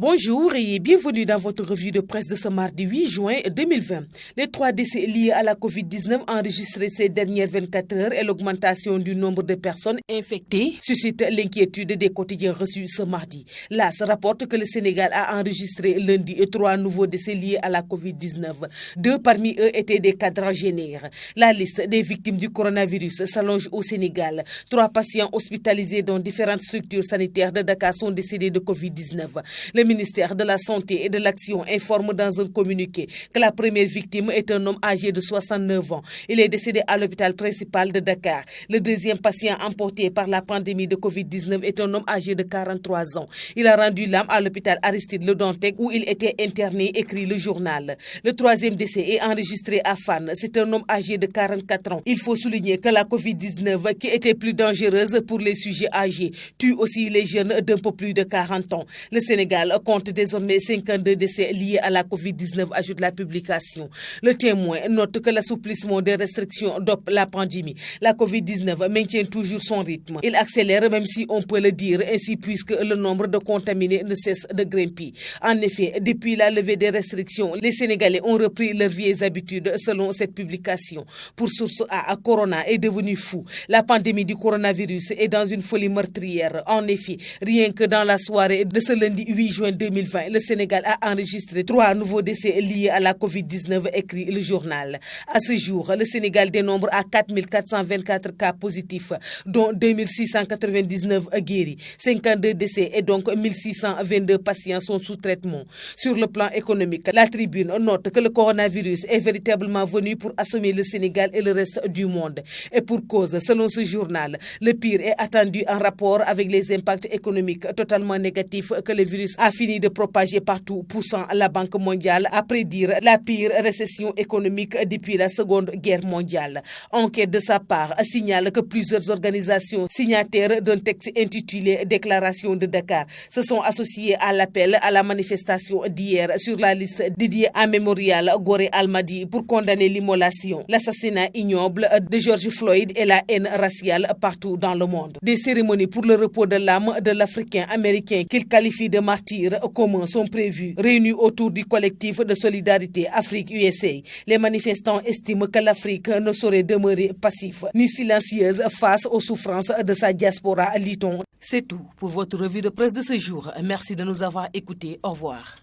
Bonjour et bienvenue dans votre revue de presse de ce mardi 8 juin 2020. Les 3 décès liés à la Covid-19 enregistrés ces dernières 24 heures et l'augmentation du nombre de personnes infectées suscitent l'inquiétude des quotidiens reçus ce mardi. L'AS rapporte que le Sénégal a enregistré lundi 3 nouveaux décès liés à la Covid-19. 2 parmi eux étaient des quadragénaires. La liste des victimes du coronavirus s'allonge au Sénégal. 3 patients hospitalisés dans différentes structures sanitaires de Dakar sont décédés de Covid-19. Le ministère de la Santé et de l'Action informe dans un communiqué que la première victime est un homme âgé de 69 ans. Il est décédé à l'hôpital principal de Dakar. Le deuxième patient emporté par la pandémie de Covid-19 est un homme âgé de 43 ans. Il a rendu l'âme à l'hôpital Aristide Le Dantec où il était interné, écrit le journal. Le troisième décès est enregistré à Fann. C'est un homme âgé de 44 ans. Il faut souligner que la Covid-19, qui était plus dangereuse pour les sujets âgés, tue aussi les jeunes d'un peu plus de 40 ans. Le Sénégal compte désormais 52 décès liés à la Covid-19, ajoute la publication. Le Témoin note que l'assouplissement des restrictions dope la pandémie. La Covid-19 maintient toujours son rythme. Il accélère, même si on peut le dire ainsi, puisque le nombre de contaminés ne cesse de grimper. En effet, depuis la levée des restrictions, les Sénégalais ont repris leurs vieilles habitudes, selon cette publication. Pour Source A, Corona est devenu fou. La pandémie du coronavirus est dans une folie meurtrière. En effet, rien que dans la soirée de ce lundi 8 juin 2020, le Sénégal a enregistré 3 nouveaux décès liés à la Covid-19, écrit le journal. À ce jour, le Sénégal dénombre à 4 424 cas positifs, dont 2 699 guéris. 52 décès et donc 1622 patients sont sous traitement. Sur le plan économique, la Tribune note que le coronavirus est véritablement venu pour assommer le Sénégal et le reste du monde. Et pour cause, selon ce journal, le pire est attendu en rapport avec les impacts économiques totalement négatifs que le virus a fini de propager partout, poussant la Banque mondiale à prédire la pire récession économique depuis la Seconde Guerre mondiale. Enquête de sa part signale que plusieurs organisations signataires d'un texte intitulé Déclaration de Dakar se sont associées à l'appel à la manifestation d'hier sur la liste dédiée à Mémorial Gorée Almadi pour condamner l'immolation, l'assassinat ignoble de George Floyd et la haine raciale partout dans le monde. Des cérémonies pour le repos de l'âme de l'Africain américain qu'il qualifie de martyr communs sont prévus, réunis autour du collectif de solidarité Afrique-USA. Les manifestants estiment que l'Afrique ne saurait demeurer passif ni silencieuse face aux souffrances de sa diaspora, lit-on. C'est tout pour votre revue de presse de ce jour. Merci de nous avoir écoutés. Au revoir.